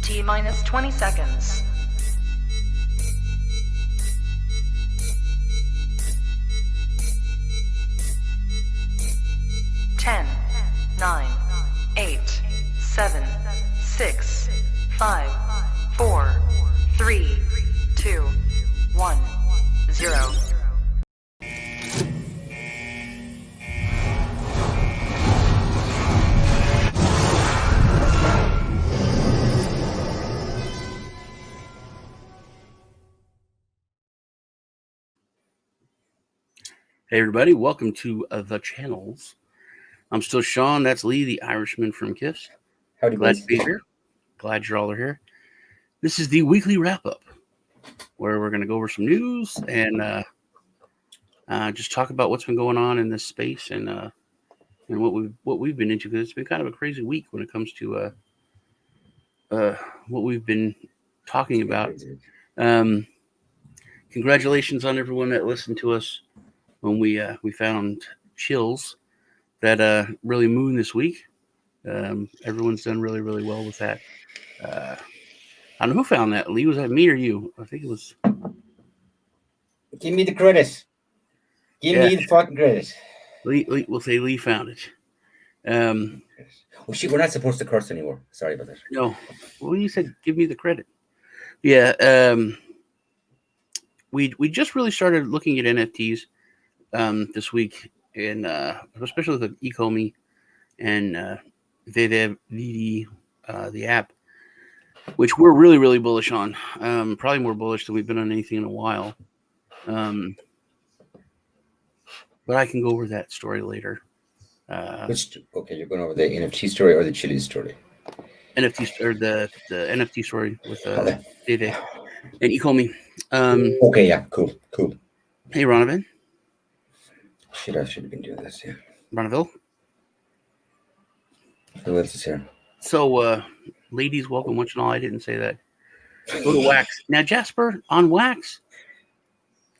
T minus 20 seconds. 10, 9, 8, 7, 6, 5, 4, 3, 2, 1, 0. Hey everybody, welcome to the channels. I'm still Sean, that's Lee, the Irishman from KISS. Howdy, Glad boys. to be here. Glad you're all here. This is the weekly wrap-up, where we're going to go over some news and just talk about what's been going on in this space and what we've been into, because it's been kind of a crazy week when it comes to what we've been talking about. Congratulations on everyone that listened to us when we found chills that really moon this week. Everyone's done really, really well with that. I don't know who found that. Lee, was that me or you? I think it was. Give me the credit. Give me the fucking credit. Lee, we'll say Lee found it. Oh shit, we're not supposed to curse anymore. Sorry about that. No. Well, you said give me the credit. Yeah. We just really started looking at NFTs this week, and especially with the KQUM and VeVe, the app, which we're really, really bullish on. Probably more bullish than we've been on anything in a while. But I can go over that story later. Okay, you're going over the NFT story or the chili story? NFT or the NFT story with VeVe and KQUM. Okay, yeah, cool. Hey, Ronovan. Shit, I should have been doing this, yeah. Ronaville. Who else is here? So, ladies, welcome. Once and all, I didn't say that. Go to Wax. Now, Jasper, on Wax,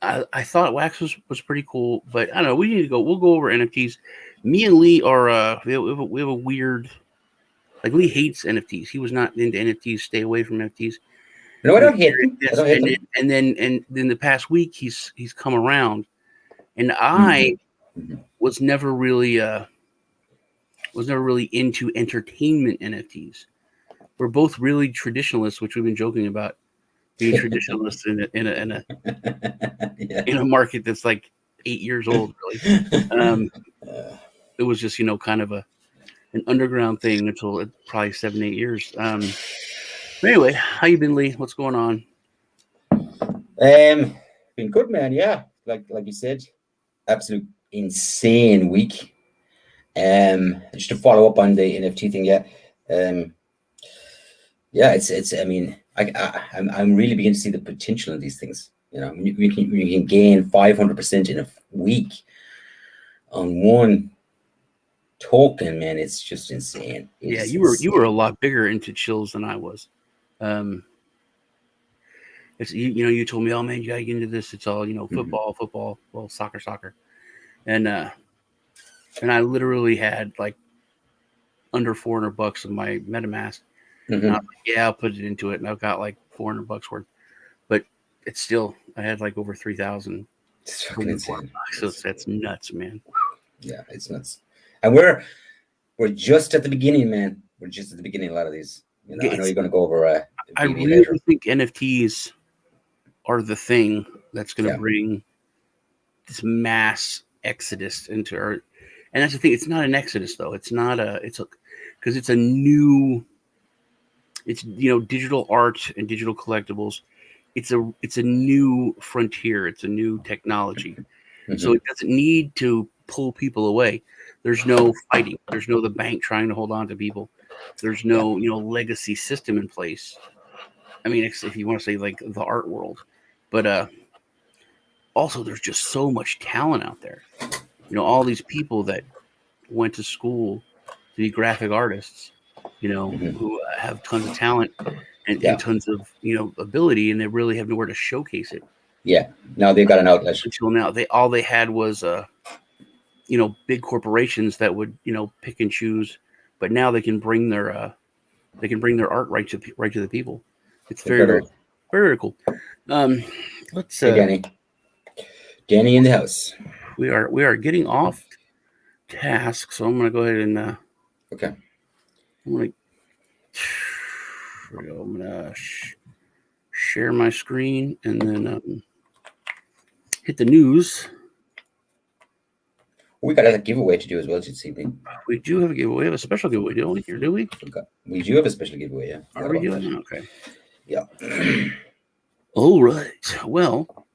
I thought Wax was pretty cool, but I don't know. We need to go. We'll go over NFTs. Me and Lee are, we have a weird, like, Lee hates NFTs. He was not into NFTs. Stay away from NFTs. No, I don't hate them. And then the past week, he's come around, and I was never really into entertainment NFTs. We're both really traditionalists, which we've been joking about being traditionalists in a market that's like 8 years old. Really, it was just kind of an underground thing until probably 7-8 years. But anyway, how you been, Lee? What's going on? Been good, man. Yeah, like you said, absolute insane week. Just to follow up on the NFT thing, it's. I mean, I'm really beginning to see the potential in these things. You can gain 500% in a week on one token, man. It's just insane. You were a lot bigger into chills than I was. It's you told me, oh man, you gotta get into this. It's all football, well, soccer, and I literally had like under $400 of my MetaMask. And I was like, I'll put it into it, and I've got like $400 worth. But it's still, I had like over 3,000. It's fucking insane. So that's nuts, man. Yeah, it's nuts. And we're just at the beginning, man. We're just at the beginning of a lot of these. I know you're going to go over. I really think NFTs are the thing that's going to bring this mass exodus into Earth. And that's the thing. It's not an exodus, though. It's not because it's a new. It's digital art and digital collectibles. It's a new frontier. It's a new technology. So it doesn't need to pull people away. There's no fighting. There's no the bank trying to hold on to people. There's no legacy system in place. I mean, if you want to say like the art world, but also there's just so much talent out there. All these people that went to school to be graphic artists, who have tons of talent and tons of ability, and they really have nowhere to showcase it. Yeah, now they've got an outlet. Until now, all they had was big corporations that would pick and choose, but now they can bring their they can bring their art right to the people. It's very cool. Let's Hey, Danny in the house. We are getting off task, so I'm gonna go ahead and okay. I'm gonna share my screen and then hit the news. We got a giveaway to do as well this evening. We do have a giveaway. We have a special giveaway, don't we? Here, do we? We do have a special giveaway, yeah. Are we doing that? Okay. Yeah. All right. Well,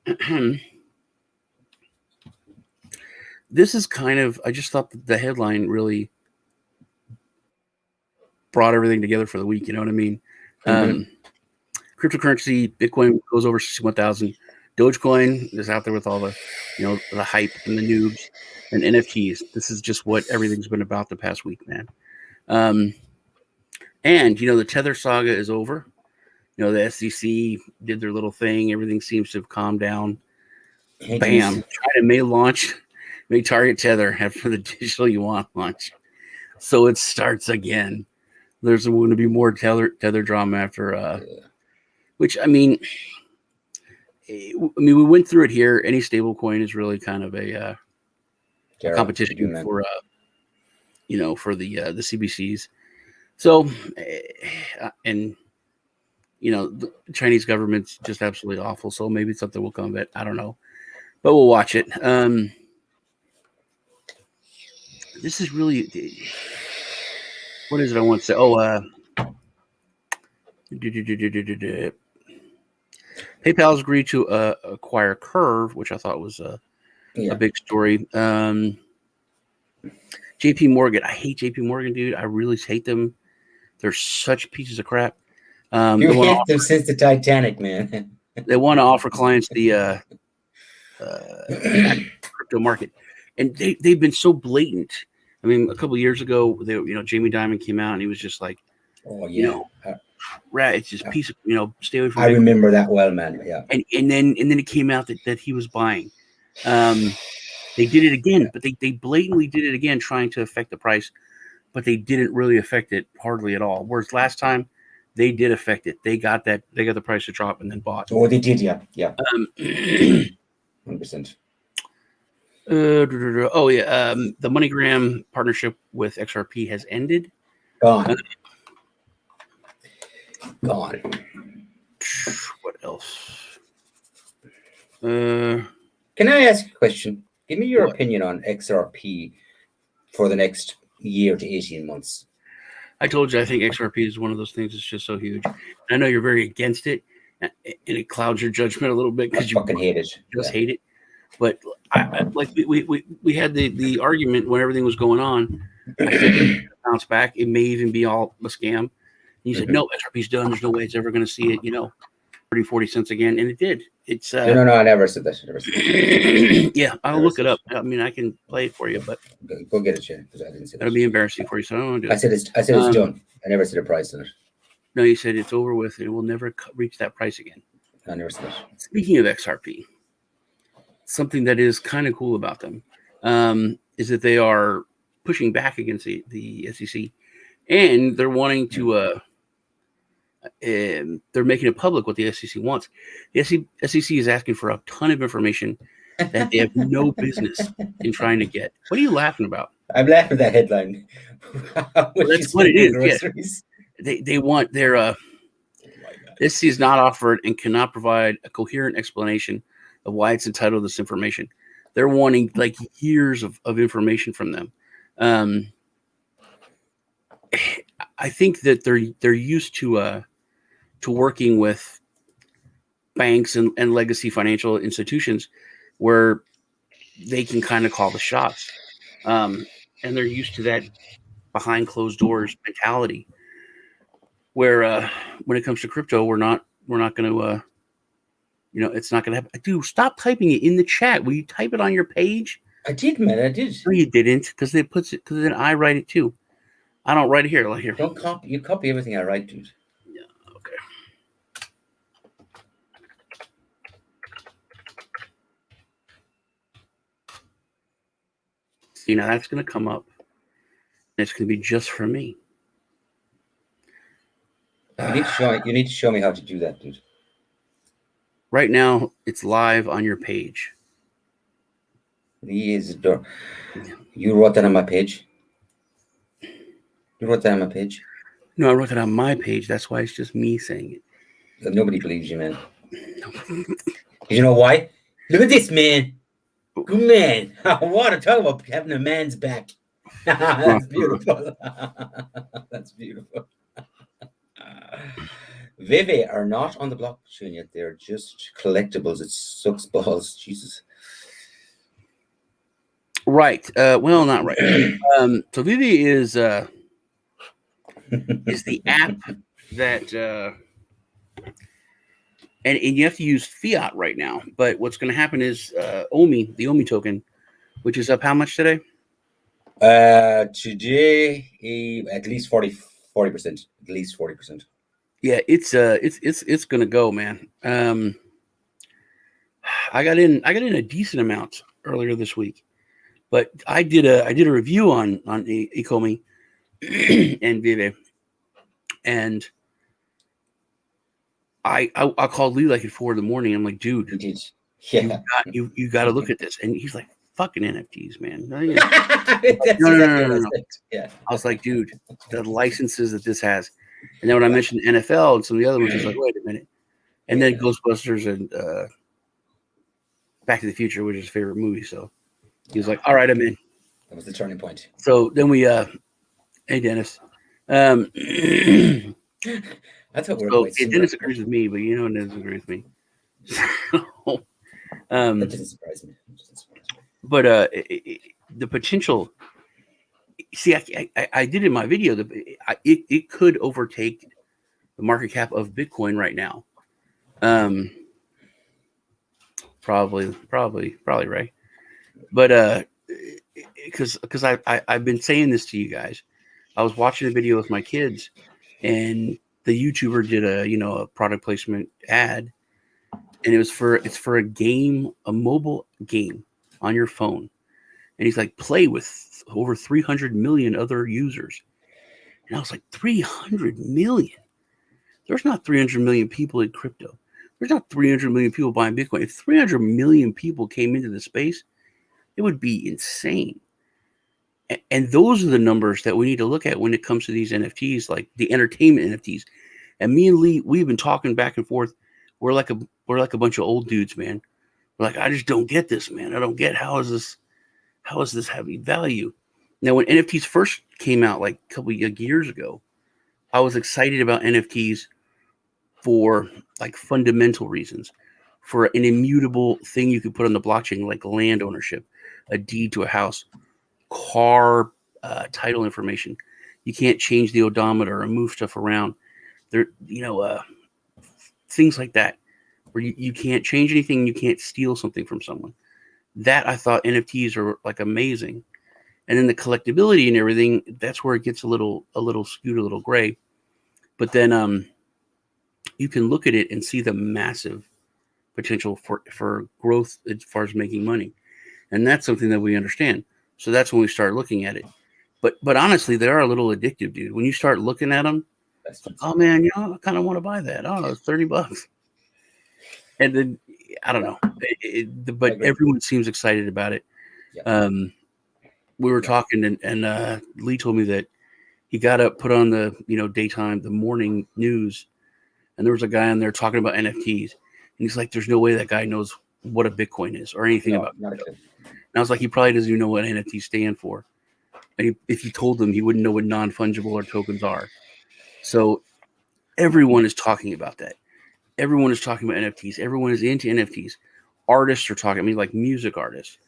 this is kind of, I just thought that the headline really brought everything together for the week. You know what I mean? Cryptocurrency, Bitcoin goes over 61,000. Dogecoin is out there with all the, the hype and the noobs, and NFTs. This is just what everything's been about the past week, man. And the Tether saga is over. The SEC did their little thing. Everything seems to have calmed down. Bam! China may target Tether after the digital yuan launch. So it starts again. There's going to be more Tether drama after. Which we went through it here. Any stable coin is really kind of a competition for for the CBCs. So and the Chinese government's just absolutely awful. So maybe something will come of it. I don't know, but we'll watch it. This is really, what is it I want to say? PayPal's agreed to acquire Curve, which I thought was a big story. JP Morgan. I hate JP Morgan, dude. I really hate them. They're such pieces of crap. You hate them since the Titanic, man. They want to offer clients the crypto market, and they've been so blatant. I mean, a couple of years ago, Jamie Dimon came out and he was just like, "Oh yeah, right, it's just piece of stay away from." I remember that well, man. Yeah, and then it came out that he was buying. They did it again, but they blatantly did it again, trying to affect the price, but they didn't really affect it hardly at all. Whereas last time, they did affect it. They got the price to drop and then bought. Oh, they did, yeah. 100%. The MoneyGram partnership with XRP has ended. Gone. What else? Can I ask a question? Give me your opinion on XRP for the next year to 18 months. I told you I think XRP is one of those things that's just so huge. I know you're very against it, and it clouds your judgment a little bit because you fucking hate it. Hate it. But we had the argument when everything was going on. I said bounce back. It may even be all a scam. And you said no, XRP's done. There's no way it's ever going to see it. 30-40 cents again, and it did. It's no, I never said that. Yeah, I'll look it up. I mean, I can play it for you, but go get it, Shane, because I didn't say that. That'll be embarrassing for you, so I don't want to do it. I said it's done. I never said a price on it. No, you said it's over with. It will never reach that price again. I never said that. Speaking of XRP, something that is kind of cool about them is that they are pushing back against the SEC, and they're wanting to. They're making it public what the SEC wants. The SEC is asking for a ton of information that they have no business in trying to get. What are you laughing about? I'm laughing at that headline. Well, that's what it is. Yeah. They want their SEC is not offered and cannot provide a coherent explanation of why it's entitled to this information. They're wanting like years of information from them. I think that they're used to working with banks and legacy financial institutions where they can kind of call the shots. And they're used to that behind closed doors mentality where when it comes to crypto, we're not going to, it's not going to happen. Dude, stop typing it in the chat. Will you type it on your page? I did, man. I did. No, you didn't, because because then I write it too. I don't write it here. Like here. Don't copy. You copy everything I write, dude. Yeah. Okay. See, now that's going to come up. And it's going to be just for me. You need to show me how to do that, dude. Right now, it's live on your page. You wrote that on my page. You wrote that on my page. No, I wrote that on my page. That's why it's just me saying it. Nobody believes you, man. You know why? Look at this, man. Good man. I want to talk about having a man's back. That's beautiful. That's beautiful. VeVe are not on the blockchain yet. They're just collectibles. It sucks balls. Jesus. Right. Well, not right. So VeVe is the app that and you have to use fiat right now. But what's going to happen is OMI, the OMI token, which is up how much today? Today, at least 40%. At least 40%. Yeah, it's going to go, man. I got in a decent amount earlier this week, but I did a review on KQUM and VeVe, and I called Lee like at 4 a.m. I'm like, dude, You did. Yeah. you got to look at this, and he's like, fucking NFTs, man. No. Yeah. I was like, dude, the licenses that this has, and then when I mentioned NFL and some of the other ones, he's like, wait a minute, and then Ghostbusters and Back to the Future, which is his favorite movie, so he was like, all right, I'm in. That was the turning point. So then we, hey Dennis, I thought we were so quite similar. Dennis agrees with me, but you know, Dennis agrees with me. So, That doesn't surprise me. but the potential. See, I did in my video that it could overtake the market cap of Bitcoin right now. Probably right. But because I've been saying this to you guys. I was watching a video with my kids, and the YouTuber did a product placement ad, and it's for a game, a mobile game on your phone, and he's like, play with over 300 million other users, and I was like, 300 million? There's not 300 million people in crypto. There's not 300 million people buying Bitcoin. If 300 million people came into the space, it would be insane. And those are the numbers that we need to look at when it comes to these NFTs, like the entertainment NFTs. And me and Lee, we've been talking back and forth. We're like a bunch of old dudes, man. We're like, I just don't get this, man. I don't get how is this having value? Now, when NFTs first came out, like a couple of years ago, I was excited about NFTs for like fundamental reasons, for an immutable thing you could put on the blockchain, like land ownership, a deed to a house, car title information. You can't change the odometer or move stuff around. There, things like that, where you can't change anything, you can't steal something from someone. That I thought NFTs are like amazing. And then the collectability and everything, that's where it gets a little skewed, a little gray. But then you can look at it and see the massive potential for growth as far as making money. And that's something that we understand. So that's when we start looking at it. But honestly, they are a little addictive, dude. When you start looking at them, oh man, I kind of want to buy that. Oh, it's $30. And then I don't know, but everyone seems excited about it. Yeah. We were talking, and Lee told me that he got up, put on the daytime, the morning news, and there was a guy on there talking about NFTs, and he's like, "There's no way that guy knows what a Bitcoin is or anything about it." And I was like, "He probably doesn't even know what NFTs stand for." And if you told him, he wouldn't know what non-fungible or tokens are. So everyone is talking about that. Everyone is talking about NFTs. Everyone is into NFTs. Artists are talking. I mean, like music artists.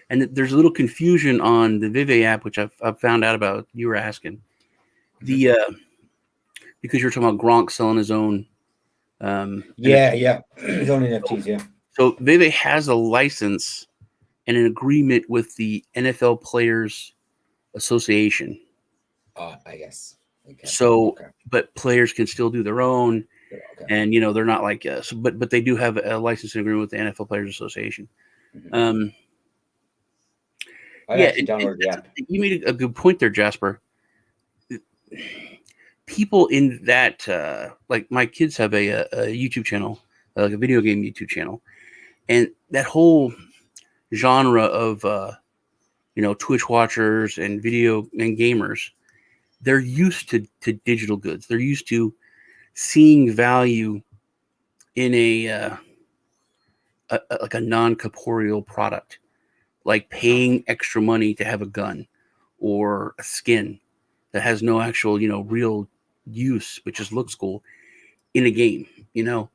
And there's a little confusion on the VeVe app, which I've found out about. You were asking because you're talking about Gronk selling his own. His own NFTs. Yeah. So VeVe has a license and an agreement with the NFL Players Association. I guess. Okay. So, but players can still do their own, and they're not like us. But they do have a licensing agreement with the NFL Players Association. Mm-hmm. I actually downloaded the app. You made a good point there, Jasper. people in that, like my kids have a YouTube channel, like a video game YouTube channel, and that whole genre of Twitch watchers and video and gamers, they're used to digital goods. They're used to seeing value in a like a non-corporeal product, like paying extra money to have a gun or a skin that has no actual real use, but just looks cool in a game. When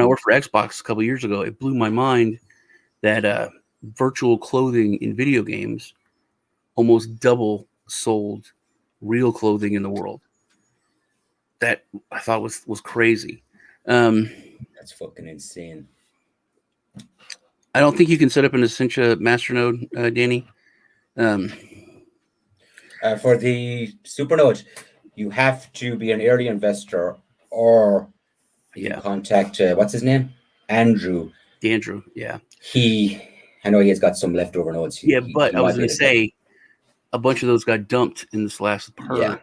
I worked for Xbox a couple years ago, it blew my mind that virtual clothing in video games almost double sold real clothing in the world. That I thought was crazy. That's fucking insane. I don't think you can set up an Essentia masternode, Danny. For the Supernode, you have to be an early investor, or you can contact what's his name, Andrew. Yeah. I know he has got some leftover nodes. But I was going to say, a bunch of those got dumped in this last purge.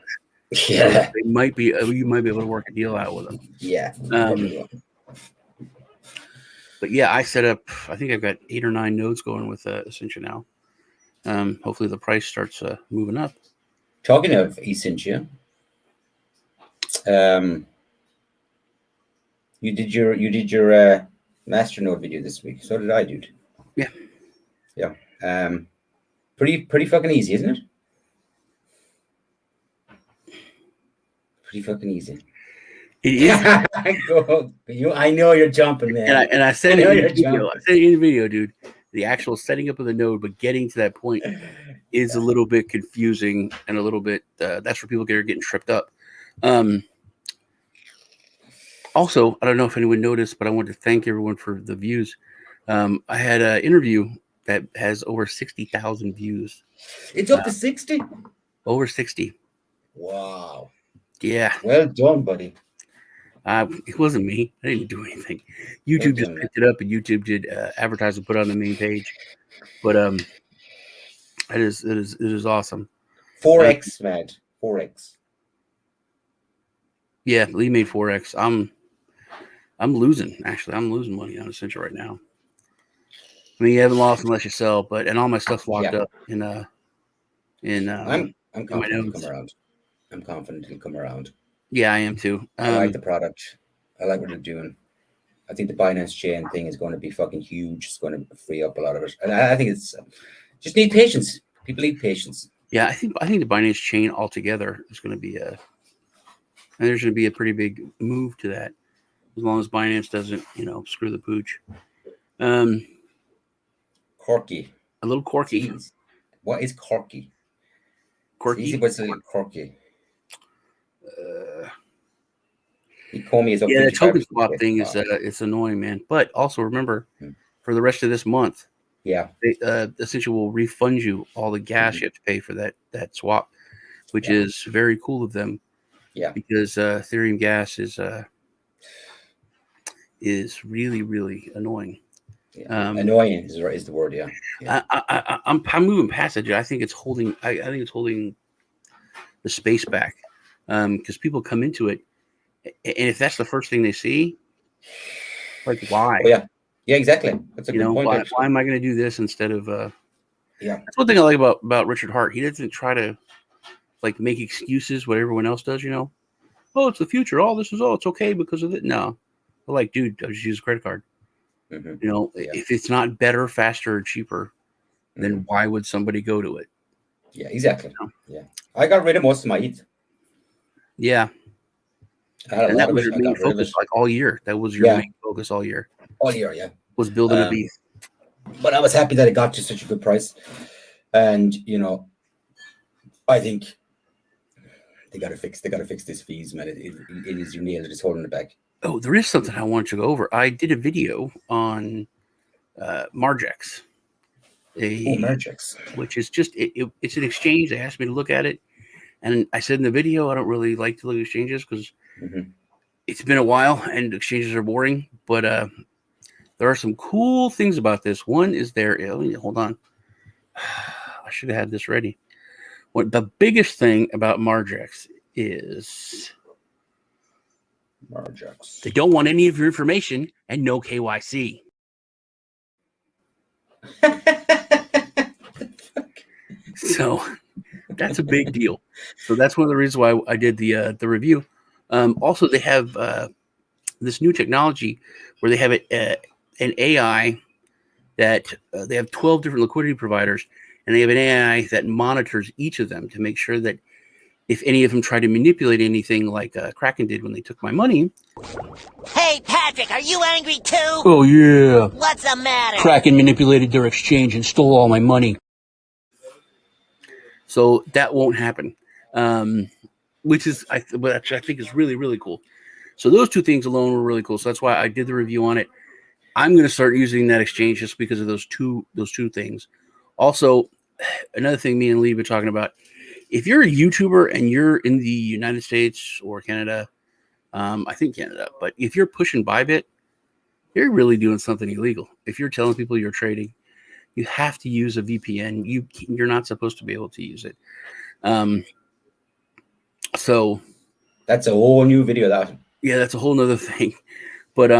Yeah. So you might be able to work a deal out with them. Yeah. But yeah, I set up. I think I've got 8 or 9 nodes going with Essentia now. Hopefully the price starts moving up. Talking of Essentia, you did your masternode video this week. So did I, dude. Yeah. Yeah. Pretty fucking easy, isn't it? Pretty fucking easy. It is. I know you're jumping, man. And I said it in the video, dude. The actual setting up of the node, but getting to that point is a little bit confusing and a little bit. That's where people are getting tripped up. Also, I don't know if anyone noticed, but I want to thank everyone for the views. I had an interview that has over 60,000 views. It's up to 60? Over 60. Wow. Yeah. Well done, buddy. It wasn't me. I didn't do anything. YouTube just picked it up, and YouTube did advertise and put it on the main page. But it is awesome. 4x, man. 4x. Yeah, Lee made 4x. I'm losing. Actually, I'm losing money on Essentia right now. I mean, you haven't lost unless you sell, and all my stuff's locked up in I'm confident it'll come around. I'm confident it'll come around. Yeah, I am too. I like the product. I like what they're doing. I think the Binance chain thing is going to be fucking huge. It's going to free up a lot of it, and I think it's just need patience. People need patience. Yeah, I think the Binance chain altogether is going to be there's going to be a pretty big move to that, as long as Binance doesn't screw the pooch. Quirky. A little quirky. Jeez. What is quirky? Quirky. It's easy, but it's a little quirky. The token swap thing is it's annoying, man. But also remember, for the rest of this month, they essentially will refund you all the gas you have to pay for that swap, which is very cool of them. Yeah, because Ethereum gas is really, really annoying. Yeah. Annoying is the word. Yeah. I'm moving past it. I think it's holding. I think it's holding the space back because people come into it, and if that's the first thing they see, like why? Oh, yeah, exactly. That's a good point. Why am I going to do this instead of? That's one thing I like about Richard Hart. He doesn't try to make excuses what everyone else does. Oh, it's the future. Oh, it's okay because of it. No, dude, I just use a credit card. If it's not better, faster, or cheaper, then why would somebody go to it? Yeah, exactly. Yeah, I got rid of most of my ETH. Yeah, and that was your main focus all year. That was your main focus all year. All year, yeah. Was building a beef. But I was happy that it got to such a good price, and I think they got to fix these fees, man. It is your nail that is holding it back. Oh, there is something I want to go over. I did a video on Margex. Margex. Which is just, it's an exchange. They asked me to look at it. And I said in the video, I don't really like to look at exchanges because it's been a while and exchanges are boring. But there are some cool things about this. One is hold on. I should have had this ready. What the biggest thing about Margex is they don't want any of your information and no KYC. So that's a big deal. So that's one of the reasons why I did the review. Also, they have this new technology where they have an AI that they have 12 different liquidity providers, and they have an AI that monitors each of them to make sure that if any of them try to manipulate anything like Kraken did when they took my money. Hey, Patrick, are you angry too? Oh, yeah. What's the matter? Kraken manipulated their exchange and stole all my money. So that won't happen, which is I think is really, really cool. So those two things alone were really cool. So that's why I did the review on it. I'm going to start using that exchange just because of those two things. Also, another thing me and Lee have been talking about, if you're a YouTuber and you're in the United States or Canada, I think Canada, but if you're pushing Bybit, you're really doing something illegal. If you're telling people you're trading, you have to use a VPN. You're not supposed to be able to use it. So that's a whole new video. That's a whole nother thing. But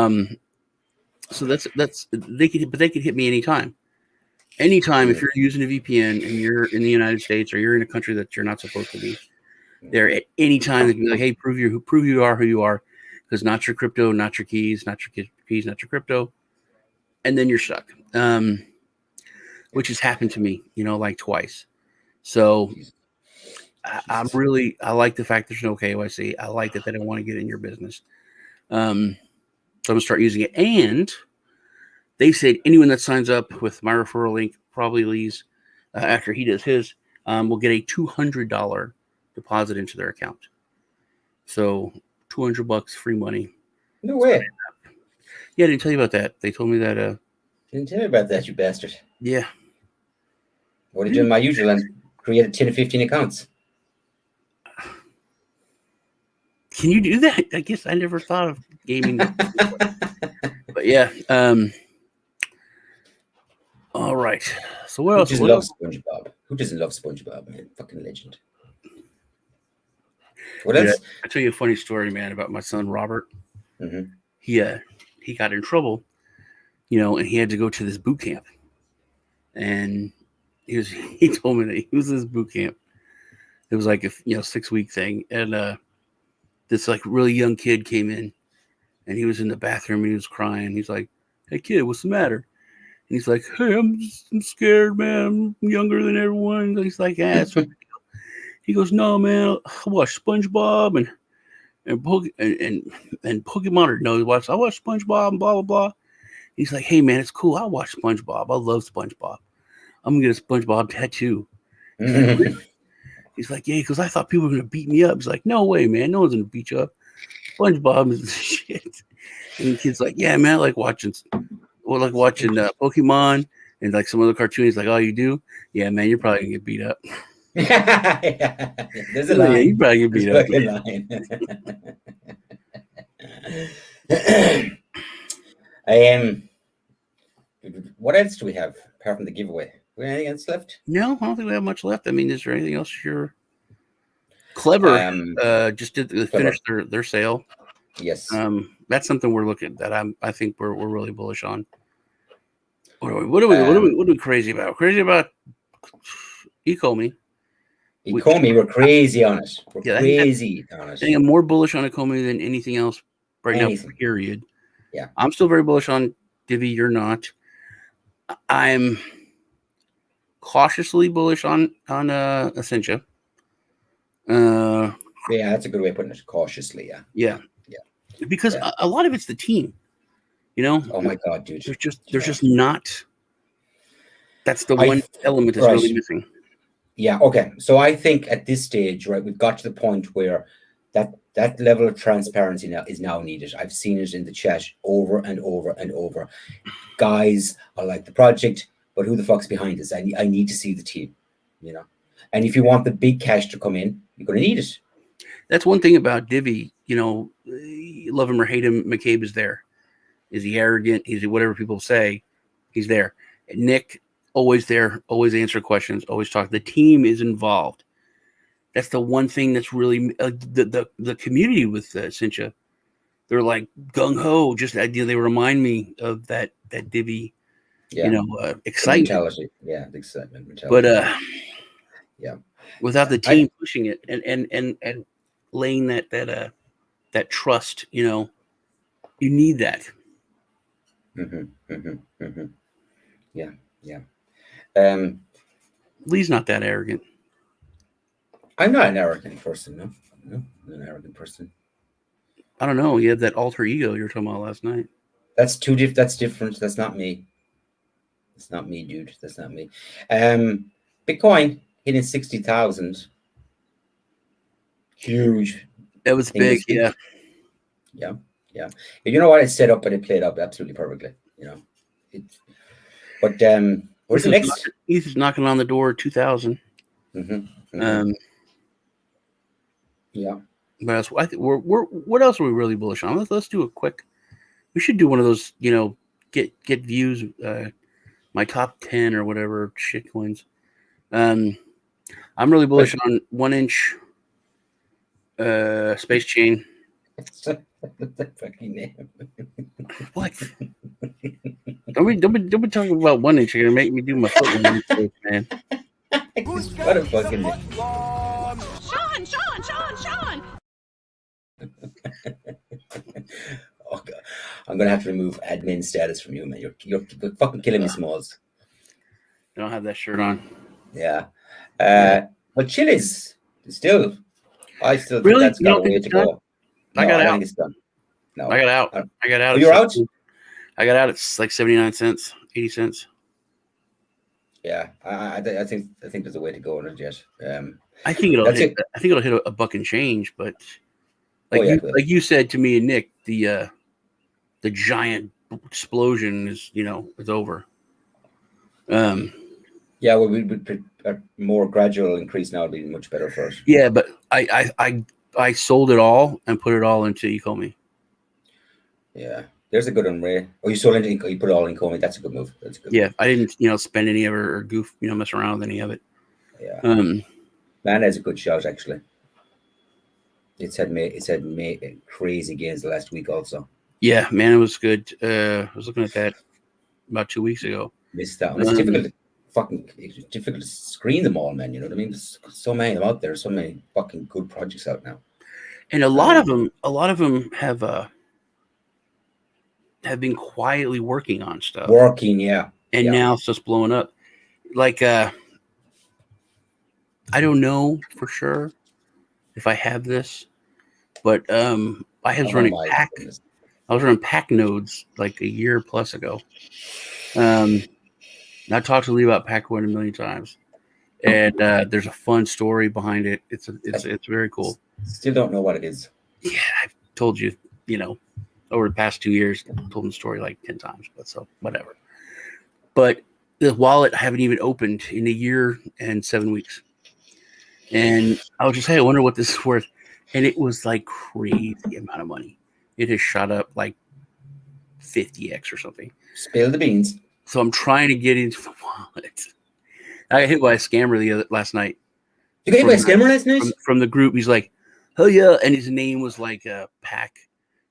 so that's they could hit me anytime. Anytime, if you're using a VPN and you're in the United States or you're in a country that you're not supposed to be, there at any time they can be like, "Hey, prove you are who you are," because not your crypto, not your keys, not your keys, not your crypto, and then you're stuck. Which has happened to me, like twice. So I like the fact there's no KYC. I like that they don't want to get in your business. So I'm gonna start using it, and they said anyone that signs up with my referral link, probably Lee's, after he does his, will get a $200 deposit into their account. So $200 free money. No way. Yeah, I didn't tell you about that. They told me that. Didn't tell me about that, you bastard. Yeah. What did you do in my usual and created 10 or 15 accounts? Can you do that? I guess I never thought of gaming. But yeah. All right. So what else? Who doesn't love SpongeBob, man? Fucking legend. What else? I'll tell you a funny story, man, about my son Robert. Mm-hmm. He got in trouble, and he had to go to this boot camp. And he told me that he was in this boot camp. It was like a 6-week thing, and this like really young kid came in, and he was in the bathroom and he was crying. He's like, "Hey kid, what's the matter?" And he's like, "Hey, I'm scared, man. I'm younger than everyone." And he's like, "Ah, it's he goes, "No, man. I watched SpongeBob and Pokemon or no, I watched SpongeBob and blah blah blah." He's like, "Hey man, it's cool. I watch SpongeBob. I love SpongeBob. I'm gonna get a SpongeBob tattoo." He's like, "Yeah," because I thought people were gonna beat me up. He's like, "No way, man. No one's gonna beat you up. SpongeBob is the shit." And the kid's like, "Yeah, man. I like watching Pokemon and like some other cartoons." He's like, "Oh, you do? Yeah, man. You're probably gonna get beat up." Yeah. There's a line. Yeah, you probably get beat up. Line. What else do we have apart from the giveaway? We have anything else left? No, I don't think we have much left. I mean, is there anything else you're Clever? Just finished their sale. Yes. That's something we're looking at. I think we're really bullish on. What are we crazy about? Crazy about Ecomi. Ecomi, we're crazy on it. We're crazy on it. I think I'm more bullish on Ecomi than anything else right now, period. Yeah. I'm still very bullish on Divi. You're not. I'm cautiously bullish on Essentia. Yeah, that's a good way of putting it. Cautiously, yeah. Yeah. Because a lot of it's the team. Oh my God, dude. There's just not. That's the one element that's really missing. Yeah. Okay. So I think at this stage, right, we've got to the point where that level of transparency now is needed. I've seen it in the chat over and over and over. Guys, I like the project, but who the fuck's behind this? I need to see the team, And if you want the big cash to come in, you're going to need it. That's one thing about Divi. Love him or hate him, McCabe is there. Is he arrogant? Is he whatever people say? He's there. Nick, always there, always answer questions, always talk. The team is involved. That's the one thing that's really the community with Cincha. They're like gung ho. Just the idea, they remind me of that Divi, excitement. Mentality. Yeah, the excitement mentality. But yeah, without the team pushing it and laying that trust, you need that. Yeah. Lee's not that arrogant. I'm not an arrogant person. No, I'm an arrogant person. I don't know. You have that alter ego you were talking about last night. That's That's different. That's not me. That's not me, dude. That's not me. Bitcoin hitting 60,000. Huge. That was big. Yeah. Yeah. You know what? It's set up, but it played out absolutely perfectly. But where's the next? He's knocking on the door 2,000. Yeah. But I think what else are we really bullish on? Let's do a quick. We should do one of those. Get views. My top 10 or whatever shit coins. I'm really bullish on 1 inch space chain. That fucking name. What? Don't be talking about 1 inch. You're gonna make me do my foot, man. What a fucking name. Sean. Oh God, I'm gonna have to remove admin status from you, man. You're fucking killing me, Smalls. I don't have that shirt on. Yeah. But Chili's still. I still think Really? that's got a way to go. I got out. I think it's done. No, I got out. I got out. Oh, you're out? I got out. It's like 79 cents, 80 cents. Yeah, I think there's a way to go on it yet. I think it'll hit a buck and change, but like you said to me and Nick, the giant explosion is it's over. Yeah, well, we would a more gradual increase now would be much better for us. Yeah, but I sold it all and put it all into Ecomi. Yeah, there's a good one, Ray. Oh, you sold it. You put it all in Ecomi. That's a good move. That's good. Yeah, I didn't spend any of it or goof mess around with any of it. Yeah. Man, that's a good shout actually. It's had crazy gains the last week also. Yeah, man, it was good. I was looking at that about 2 weeks ago. Missed that one. It's difficult to screen them all, man. You know what I mean? There's so many of them out there. So many fucking good projects out now. And a lot of them have been quietly working on stuff. And now it's just blowing up. Like I don't know for sure if I have this, but I was running Pack. I was running Pack nodes like a year plus ago. I talked to Lee about PackCoin a million times, and there's a fun story behind it. It's very cool. Still don't know what it is. Yeah, I've told you, over the past 2 years, I've told the story like 10 times, but so whatever. But the wallet I haven't even opened in a year and 7 weeks, and I was just, hey, I wonder what this is worth, and it was like crazy amount of money. It has shot up like 50x or something. Spill the beans. So I'm trying to get into the wallet. I got hit by a scammer last night. You got hit by a scammer last night? From the group. He's like, oh yeah. And his name was like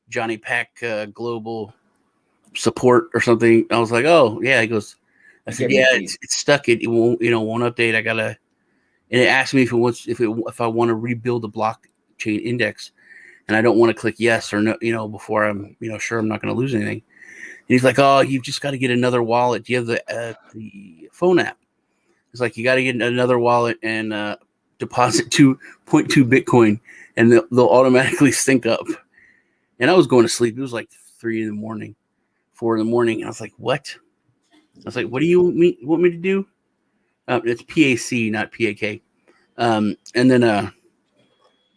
Johnny Pack Global Support or something. I was like, oh yeah. He goes, I said, yeah, it's stuck. It won't, won't update. I gotta, and it asked me if I want to rebuild the blockchain index, and I don't want to click yes or no, before I'm, sure I'm not going to lose anything. And he's like, oh, you've just got to get another wallet. Do you have the phone app? It's like, you got to get another wallet and deposit 2.2 Bitcoin, and they'll automatically sync up. And I was going to sleep. It was like 3 in the morning, 4 in the morning. And I was like, what? I was like, what do you want me to do? It's PAC, not PAK. And then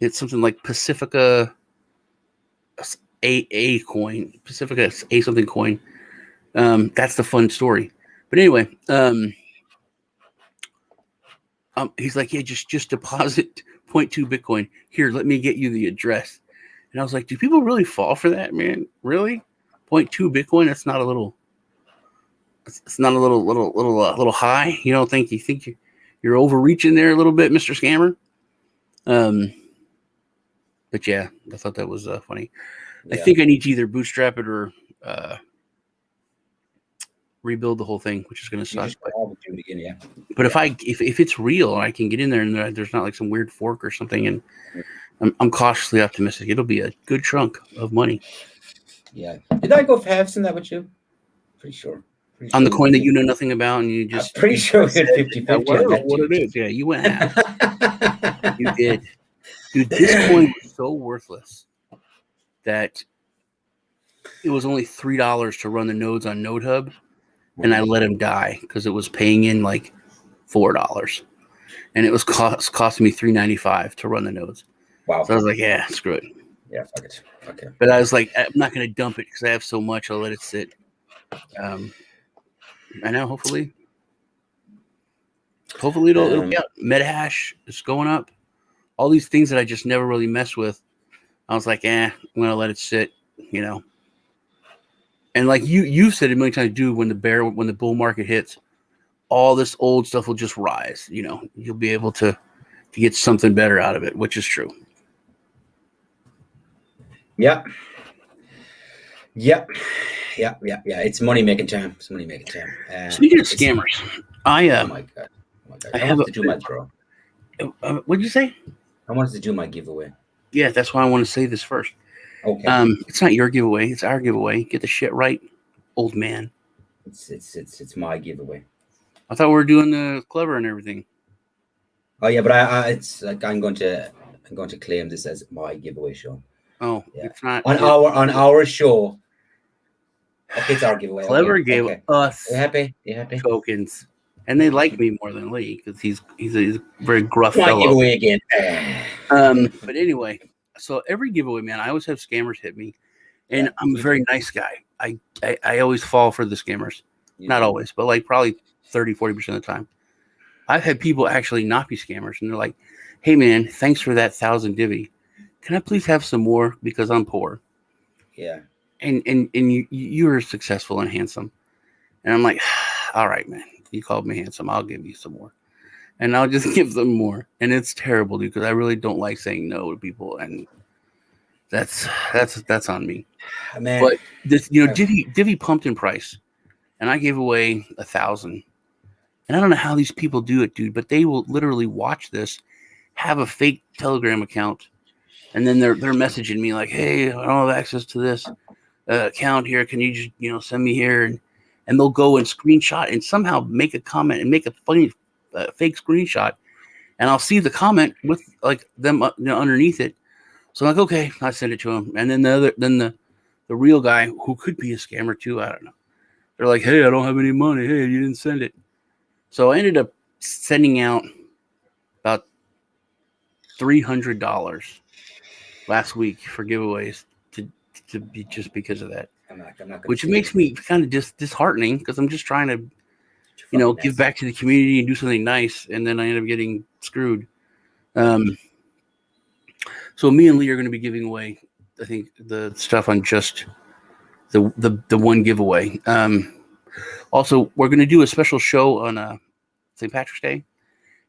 it's something like Pacifica A coin, Pacifica A something coin. That's the fun story. But anyway, he's like, yeah, just deposit 0.2 Bitcoin. Here, let me get you the address. And I was like, do people really fall for that, man? Really? 0.2 Bitcoin? That's not a little. It's not a little high. You don't think? You think you're overreaching there a little bit, Mr. Scammer? But yeah, I thought that was funny. Yeah. I think I need to either bootstrap it or rebuild the whole thing, which is going to You suck. just grab it, do it again, yeah. But if it's real, I can get in there and there's not like some weird fork or something, and I'm cautiously optimistic. It'll be a good chunk of money. Yeah. Did I go halves in that with you? Pretty sure. On the coin that you know nothing about, and you just I'm pretty sure we had 50-50 on that. What it is. Yeah, you went half. You did. Dude, this coin was so worthless that it was only $3 to run the nodes on NodeHub, and I let him die because it was paying in like $4, and it was costing me $3.95 to run the nodes. Wow. So I was like, yeah, screw it. Yeah, fuck it. Okay. But I was like, I'm not going to dump it because I have so much. I'll let it sit. I know. Hopefully it'll be out. MetaHash is going up. All these things that I just never really messed with. I was like, I'm going to let it sit, you know. And like you've said a million times, dude, when the bull market hits, all this old stuff will just rise. You know, you'll be able to get something better out of it, which is true. Yeah. It's money making time. Speaking of scammers, oh my god. I have to do my draw. What did you say? I wanted to do my giveaway. Yeah, that's why I want to say this first. Okay. It's not your giveaway; it's our giveaway. Get the shit right, old man. It's my giveaway. I thought we were doing the clever and everything. Oh yeah, but I it's like I'm going to claim this as my giveaway show. Oh, yeah. It's not on our show. Okay, it's our giveaway. Clever gave us You happy? Tokens, and they like me more than Lee because he's a very gruff my fellow. Giveaway again. But anyway, so every giveaway, man, I always have scammers hit me, and I'm a very nice guy. I always fall for the scammers. Not always, but like probably 30-40% of the time. I've had people actually not be scammers, and they're like, "Hey, man, thanks for that 1,000 Divi. Can I please have some more because I'm poor?" Yeah. And you're successful and handsome, and I'm like, "All right, man. You called me handsome. I'll give you some more." And I'll just give them more. And it's terrible, dude, because I really don't like saying no to people, and that's on me. Man. But this, Divi pumped in price, and I gave away 1,000. And I don't know how these people do it, dude, but they will literally watch this, have a fake Telegram account, and then they're messaging me like, "Hey, I don't have access to this account here. Can you just send me here?" And they'll go and screenshot and somehow make a comment and make a funny fake screenshot, and I'll see the comment with like them underneath it. So I'm like, okay, I send it to them, and then the real guy who could be a scammer too, I don't know. They're like, "Hey, I don't have any money. Hey, you didn't send it." So I ended up sending out about $300 last week for giveaways to be just because of that. I'm not Which makes me kind of just disheartening because I'm just trying to give back to the community and do something nice, and then I end up getting screwed. So me and Lee are going to be giving away, I think, the stuff on just the one giveaway. Also, we're going to do a special show on St. Patrick's Day,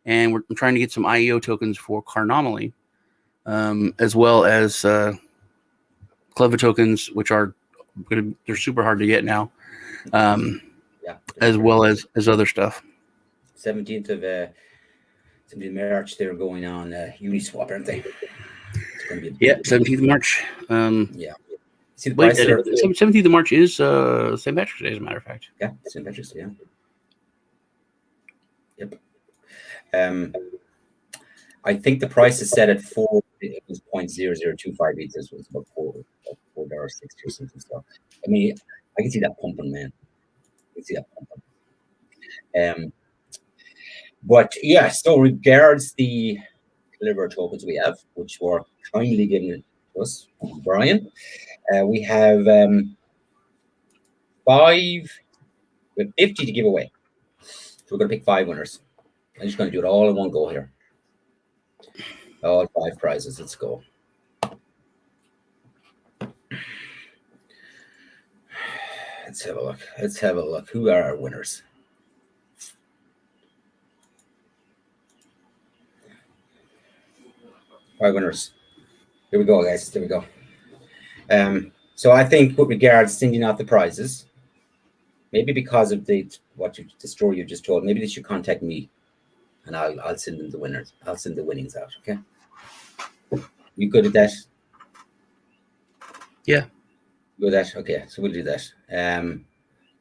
and we're trying to get some IEO tokens for Carnomaly, as well as Clever tokens, which they're super hard to get now, as well as other stuff. 17th of March, they're going on Uniswap, aren't they? It's going to be 17th of March. Yeah. See the Wait, price 17th of March is St. Patrick's Day, as a matter of fact. Yeah, St. Patrick's Day, yeah. Yep. I think the price is set at 4. It was 0.0025 ether, so it's about $4.60 or something. So, I mean, I can see that pumping, man. I can see that pumping. But yeah, so regards the Clever tokens we have, which were kindly given to us from Brian, we have 50 to give away. So we're going to pick 5 winners. I'm just going to do it all in one go here. All 5 prizes. Let's go. Let's have a look. Who are our winners? 5 winners. Here we go, guys. There we go. So I think with regards to sending out the prizes, maybe because of the story you just told, maybe they should contact me, and I'll send them the winners. I'll send the winnings out. Okay. You good at that? Yeah. Good at that. Okay, so we'll do that.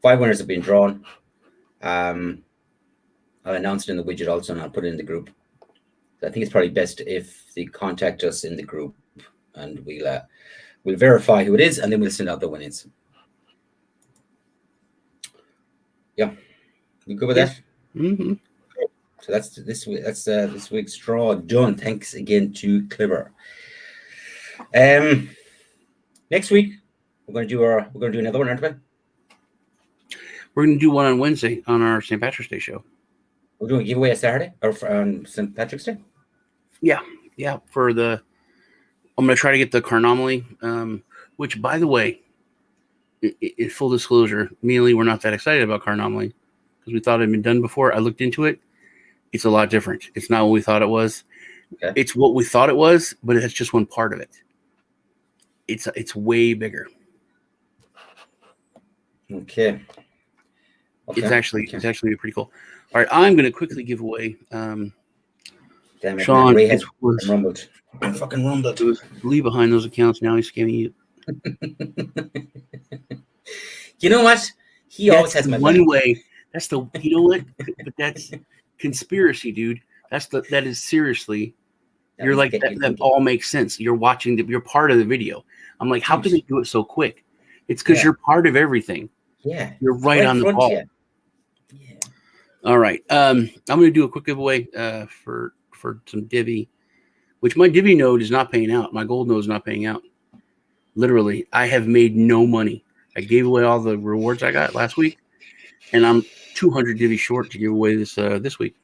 5 winners have been drawn. I'll announce it in the widget also, and I'll put it in the group. So I think it's probably best if they contact us in the group, and we'll verify who it is, and then we'll send out the winnings. Yeah, you good with that? Mm-hmm. So that's this week's draw done. Thanks again to Clever. Next week we're going to do another one, aren't we? We're going to do one on Wednesday on our St. Patrick's Day show. We're doing a giveaway on Saturday or on St. Patrick's Day. Yeah. I'm going to try to get the Carnomaly, which, by the way, in full disclosure, me and Lee were not that excited about Carnomaly because we thought it had been done before. I looked into it. It's a lot different. It's not what we thought it was. Okay. It's what we thought it was, but it's just one part of it. It's way bigger. Okay. It's actually pretty cool. All right, I'm going to quickly give away. Damn it, Sean, Ray it has was rumbled. I fucking rumbled. It was Lee behind those accounts. Now he's scamming you. You know what? He always has my one back. way. That's the. You know what? But that's conspiracy, dude. That is seriously. That You're was like getting that you all makes sense. You're watching you're part of the video. I'm like, how can they do it so quick? It's because you're part of everything. Yeah. You're right on the ball. Yeah. All right. I'm going to do a quick giveaway for some Divi, which my Divi node is not paying out. My gold node is not paying out. Literally, I have made no money. I gave away all the rewards I got last week, and I'm 200 Divi short to give away this week.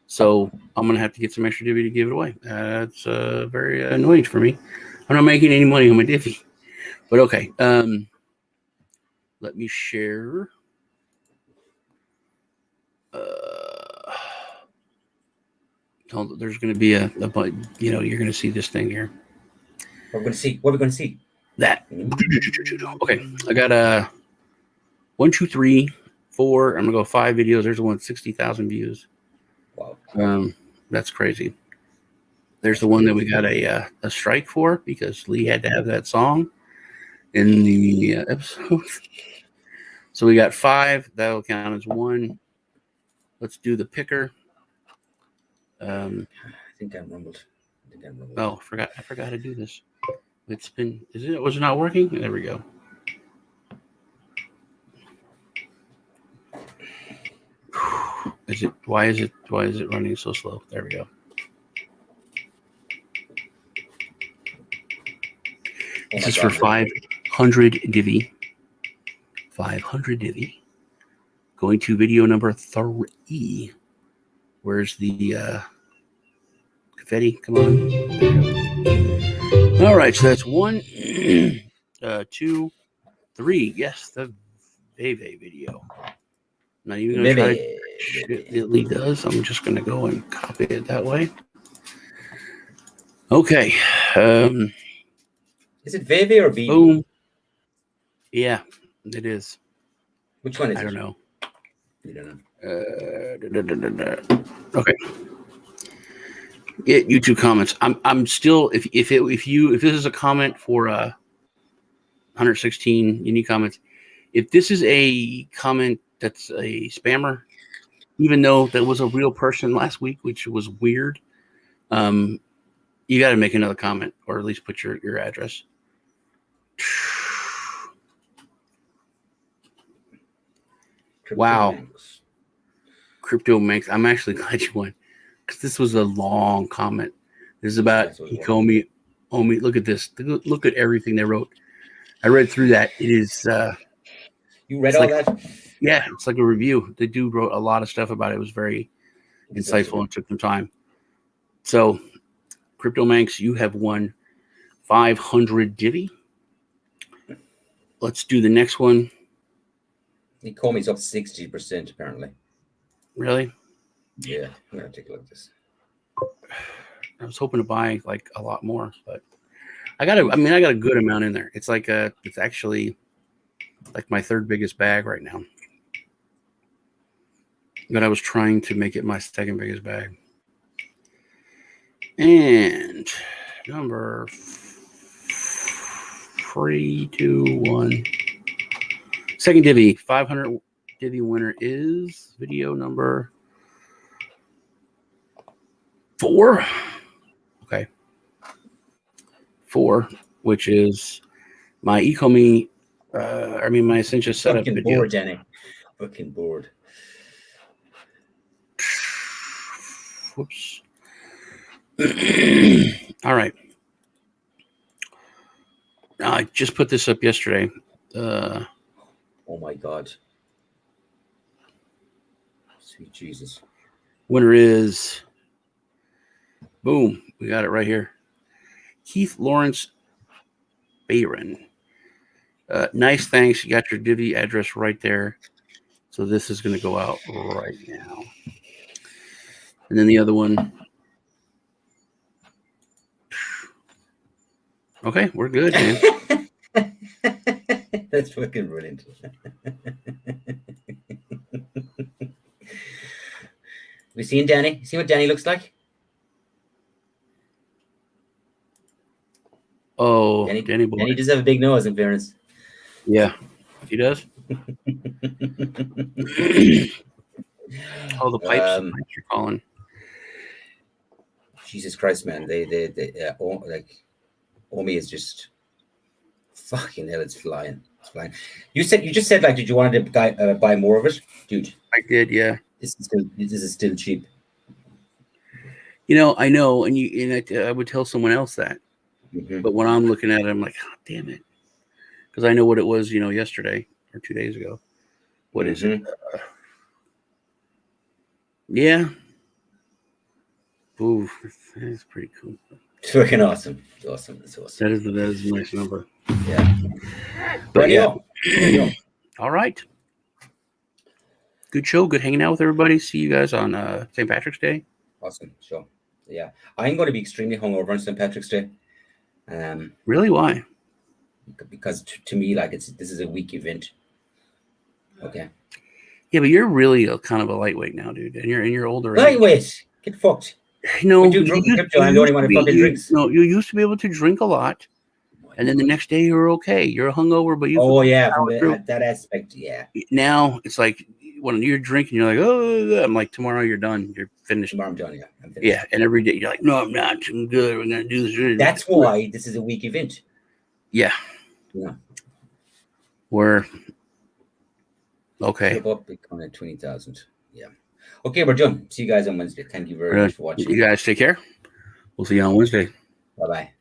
So I'm going to have to get some extra Divi to give it away. That's very annoying for me. I'm not making any money on my Divi. But okay. Let me share. There's going to be a you're going to see this thing here. What are we going to see? That. Okay. I got 1, 2, 3, 4. I'm going to go 5 videos. There's one 60,000 views. Wow. That's crazy. There's the one that we got a strike for because Lee had to have that song in the episode. So we got 5. That'll count as 1. Let's do the picker. I think I rumbled. Oh, I forgot how to do this. Was it not working? There we go. Why is it running so slow? There we go. This is for 500 Divi. 500 Divi. Going to video number 3. Where's the confetti? Come on. All right, so that's 1, 2, 3. Yes, the VeVe video. Not even going to try to shit it does. I'm just going to go and copy it that way. Okay. Is it VeVe or VeVe? Boom. Yeah, it is. Which one is it? I don't know. You don't know. Okay. Get YouTube comments. I'm still if this is a comment for 116 unique comments. If this is a comment that's a spammer, even though that was a real person last week, which was weird, you got to make another comment or at least put your address. Wow. Crypto Manx. I'm actually glad you won because this was a long comment. This is about Hikomi. Omi. Look at this. Look at everything they wrote. I read through that. It is. You read all that? Yeah, it's like a review. The dude wrote a lot of stuff about it. It was very insightful and took some time. So, Crypto Manx, you have won 500 Divi. Let's do the next one. Hikomi's up 60% apparently. Really? Yeah, I'm gonna take a look at this. I was hoping to buy like a lot more, but I got a good amount in there. It's like it's actually like my third biggest bag right now. But I was trying to make it my second biggest bag. And number 3, 2, 1. Second Divi, 500 Divi winner is video number 4. Okay. 4, which is my Ecomi, my Essentia setup Fucking video. bored, Danny. Fucking bored. Whoops. All right. I just put this up yesterday. Oh my God. Sweet Jesus. Winner is, boom, we got it right here. Keith Lawrence Bayron. Nice, thanks. You got your Divi address right there. So this is going to go out right now. And then the other one. Okay, we're good, man. That's fucking brilliant. We seen Danny? See what Danny looks like? Oh, Danny boy. Danny does have a big nose, in fairness. Yeah, he does. Oh, the pipes you're calling. Jesus Christ, man! They like Omi is just fucking hell. It's flying. It's flying. You just said like, did you want to buy more of it, dude? I did, yeah. This is still cheap. I know, and I would tell someone else that, but when I'm looking at it, I'm like, oh, damn it, because I know what it was, yesterday or 2 days ago. What is it? Yeah. Ooh, that's pretty cool. It's fucking awesome. It's awesome. It's awesome. That is a nice number. Yeah. But yeah. All right. Good show. Good hanging out with everybody. See you guys on St. Patrick's Day. Awesome. Sure. Yeah. I'm going to be extremely hungover on St. Patrick's Day. Really? Why? Because to me, like this is a week event. Okay. Yeah, but you're really a kind of a lightweight now, dude, and you're older. Lightweight. Get fucked. No, I'm the only one who fucking drinks. No, you used to be able to drink a lot, and then the next day you're okay. You're hungover, but you. Oh yeah, from that aspect, yeah. Now it's like when you're drinking, you're like, oh, I'm like, tomorrow you're done. You're finished. Tomorrow I'm done. Yeah, I'm finished. Yeah, and every day you're like, no, I'm not. I'm good. We're gonna do this. That's why this is a week event. Yeah. Yeah. We're okay. Up on 20,000. Yeah. Okay, we're done. See you guys on Wednesday. Thank you very much for watching. You guys take care. We'll see you on Wednesday. Bye-bye.